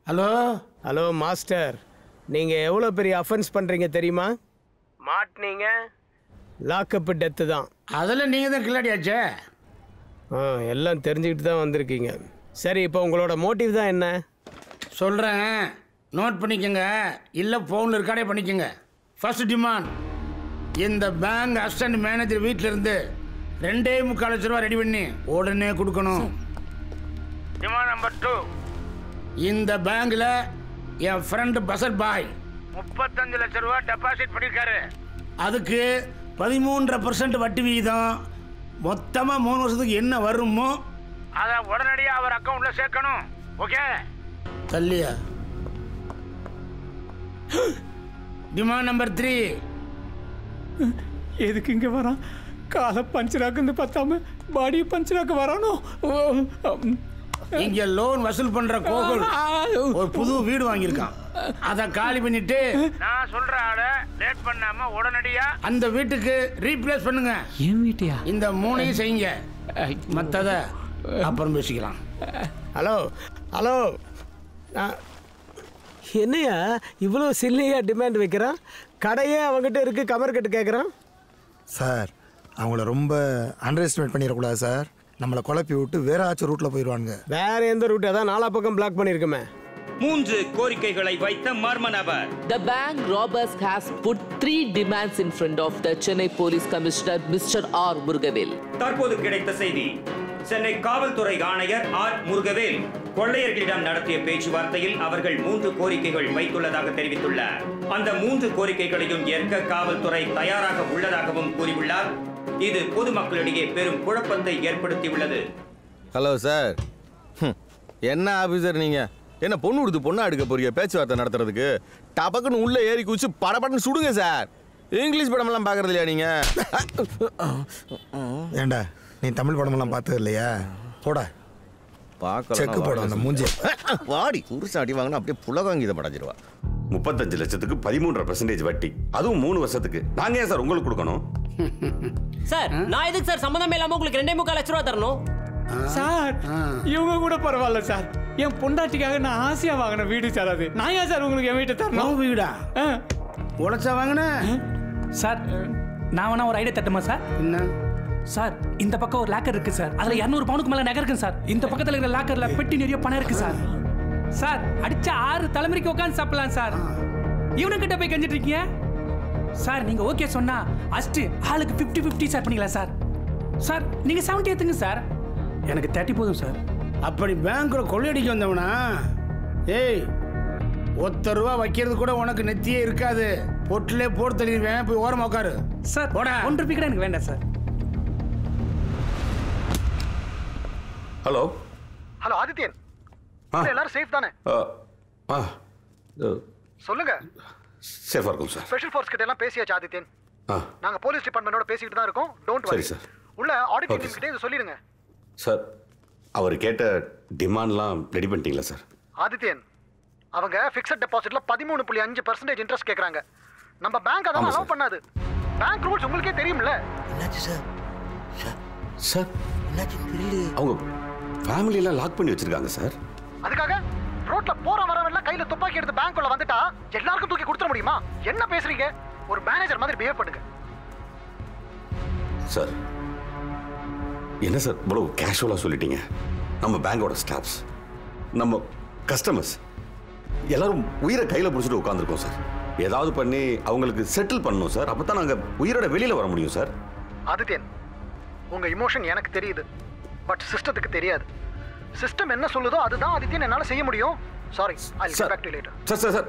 Hello hello master, நீங்கள் எவ்வளோ பெரிய அஃபென்ஸ் பண்ணுறீங்க தெரியுமா? மாட்டினீங்க, லாக்கப்பு டெத்து தான். அதில் நீங்கள் தான் கில்லாடியாச்சே. எல்லாம் தெரிஞ்சுக்கிட்டு தான் வந்திருக்கீங்க. சரி, இப்போ உங்களோட மோட்டிவ் தான் என்ன? சொல்கிறேன், நோட் பண்ணிக்கோங்க, இல்லை ஃபோனில் ரெக்கார்டே பண்ணிக்கோங்க. ஃபர்ஸ்ட் டிமாண்ட், இந்த பேங்க் அசிஸ்டன்ட் மேனேஜர் வீட்டில் இருந்து 2.25 லட்ச ரூபா ரெடி பண்ணி உடனே கொடுக்கணும். டிமாண்ட் நம்பர் 2, இந்த பேங்க்ல என் ஃப்ரெண்டு பசட் பாய் 35 லட்ச ரூபா டெபாசிட் பண்ணியிருக்காரு. அதுக்கு 13% வட்டி விகிதம். மொத்தமாக 3 வருஷத்துக்கு என்ன வருமோ அதை உடனடியாக அவர் அக்கௌண்ட்ல சேர்க்கணும். ஓகே தள்ளியா? டிமாண்ட் நம்பர் 3, எதுக்கு இங்கே வரான்? காலை பஞ்சராக்குன்னு பார்த்தாம பாடியை பஞ்சராக்க வரானோ? இங்க லோன் வசூல் பண்ற கோகுல் ஒரு புது வீடு வாங்கியிருக்கான். அதை காலி பண்ணிட்டு நான் சொல்ற ஆள லேட் பண்ணாம உடனடியா அந்த வீட்டுக்கு ரீப்ளேஸ் பண்ணுங்க. என் வீட்டையா? இந்த 3ஐயும் செய்யுங்க, மற்றத அப்புறம் பேசிக்கலாம். ஹலோ ஹலோ, என்னையா இவ்வளோ சில்லையாக டிமாண்ட் வைக்கிறான்? கடையே அவங்ககிட்ட இருக்கு, கமர் கட்டு கேட்குறான். சார், அவங்கள ரொம்ப அண்டர் எஸ்டிமேட் பண்ணிடக்கூடாது சார். நம்மளை குழப்பி விட்டு வேற ஆச்சும் ரூட்டில் போயிடுவாங்க. வேற எந்த ரூட்? அதான் 4 பக்கம் பிளாக் பண்ணியிருக்கோமே. 3 கோரிக்கைகளை வைத்த மர்ம நபர். The bank robbers has put 3 demands in front of the Chennai Police Commissioner Mr. R. Murugavel. தற்போது கிடைத்த செய்தி, சென்னை காவல்துறை ஆணையர் ஆர் முருகவேல் கொள்ளையர்களிடம் நடத்திய பேச்சுவார்த்தையில் அவர்கள் 3 கோரிக்கைகள் வைத்துள்ளதாக தெரிவித்துள்ளார். அந்த 3 கோரிக்கைகளையும் ஏற்க காவல்துறை தயாராக உள்ளதாகவும் கூறியுள்ளார். இது பொதுமக்களிடையே பெரும் குழப்பத்தை ஏற்படுத்தியுள்ளது. ஹலோ சார், என்ன ஆபீசர் நீங்க? என்ன பொண்ணு கொடுத்து பொண்ணா எடுக்க போறீங்க பேச்சுவார்த்தை நடத்துறதுக்கு? டபக்குன்னு உள்ள ஏறி குச்சி படப்படன்னு சுடுங்க சார். இங்கிலீஷ் படமெல்லாம் பார்க்கறது இல்லையா நீங்க? ஏண்டா, நீ தமிழ் படமெல்லாம் பார்த்தது இல்லையா? போட செக்கு போட அந்த மூஞ்சி வாடி புருஷாடி வாங்கினா அப்படியே புலகாங்கி படைச்சிருவா. 35 லட்சத்துக்கு 13% வட்டி, அதுவும் 3 வருஷத்துக்கு. நாங்க ஏன் சார் உங்களுக்கு கொடுக்கணும்? சார், நான் எதுக்கு சார் சம்பந்தமே இல்லாம உங்களுக்கு 2.25 லட்ச ரூபா தரணும்? சார், இவங்க கூட பரவாயில்ல சார். என் பொண்டாட்டிக்காக நான் ஆசையா வாங்கின வீடு சார் அது. நான் ஏன் சார் உங்களுக்கு என் வீட்டை தரணும்? வீடா உழைச்சா வாங்கின சார்? நான் வேணா ஒரு ஐடியா தட்டுமா சார்? என்ன சார், இந்த பக்கம் ஒரு லாக்கர் இருக்கு சார். அதுல 200 பவுனுக்கு மேல நகை இருக்கு சார். இந்த பக்கத்துல இருக்கிற லாக்கர்ல பெட்டி நிறைய பணம் இருக்கு சார். சார், அடிச்சா 6 தலைமுறைக்கு உட்காந்து சாப்பிடலாம் சார். இவனுக்கிட்ட போய் கஞ்சிட்டு இருக்கீங்க சார். நீங்க ஓகே சொன்னா அஸ்ட் ஆளுக்கு 50-50 சார் பண்ணிக்கலாம் சார். சார், நீங்க 70 ஏத்துங்க சார். எனக்கு 30 போதும் சார். அப்படி பேங்க்ல கொள்ளையடிக்க வந்தவனா? ஏய், ₹1 வைக்கிறது கூட உனக்கு நெத்தியே இருக்காது. பொட்டிலே போட்டு தள்ளிடுவேன். போய் ஓரமா உட்காரு சார். போட. ₹1 கூட எனக்கு வேண்டாம் சார். ஹலோ ஹலோ ஆதித்யன், எல்லாரும் சேஃப் தானே? சொல்லுங்க. சேஃபா இருக்கும் சார். ஸ்பெஷல் ஃபோர்ஸ் கிட்ட எல்லாம் பேசியாச்சு ஆதித்யன். நாங்க போலீஸ் டிபார்ட்மெண்டோட பேசிட்டு தான் இருக்கோம். Don't worry sir. உள்ள ஆடிட் டீம் கிட்ட இத சொல்லிடுங்க சார். அவர் கேட்ட டிமாண்ட்லாம் ரெடி பண்ணிட்டீங்களா சார்? ஆதித்யன், அவங்க ஃபிக்ஸட் டெபாசிட்ல 13.5% இன்ட்ரெஸ்ட் கேக்குறாங்க. நம்ம பேங்க் அத அலோவ் பண்ணாது. பேங்க் ரூல்ஸ் உங்களுக்கே தெரியும்ல. என்னாச்சு சார்? சார், என்னாச்சு தெரியல. அவங்க ஃபேமிலி எல்லாம் லாக் பண்ணி வச்சிருக்காங்க சார். அதுக்காக ரோட்ல போற வரவெல்லாம் கையில துப்பாக்கி எடுத்து பேங்க்குள்ள வந்துட்டா எல்லாருக்கும் தூக்கி கொடுத்துட முடியுமா? என்ன பேசுறீங்க? ஒரு மேனேஜர் மாதிரி பிஹேவ் பண்ணுங்க சார். என்ன சார் இவ்வளவு கேஷுவலா சொல்லிட்டீங்க? நம்ம பேங்கோட ஸ்டாஃப்ஸ், நம்ம கஸ்டமர்ஸ் எல்லாரும் உயிரை கையில பிடிச்சிட்டு உட்காந்துருக்கோம் சார். ஏதாவது பண்ணி அவங்களுக்கு செட்டில் பண்ணணும் சார். அப்பதான் நாங்க உயிரோட வெளியில வர முடியும் சார். ஆதித்யன், உங்க இமோஷன் எனக்கு தெரியுது, பட் சிஸ்டத்துக்கு தெரியாது. சிஸ்டம் என்ன சொல்லுதோ அதுதான் ஆதித்யன் என்னால செய்ய முடியும். Sorry, I'll get back to you later. Sir sir sir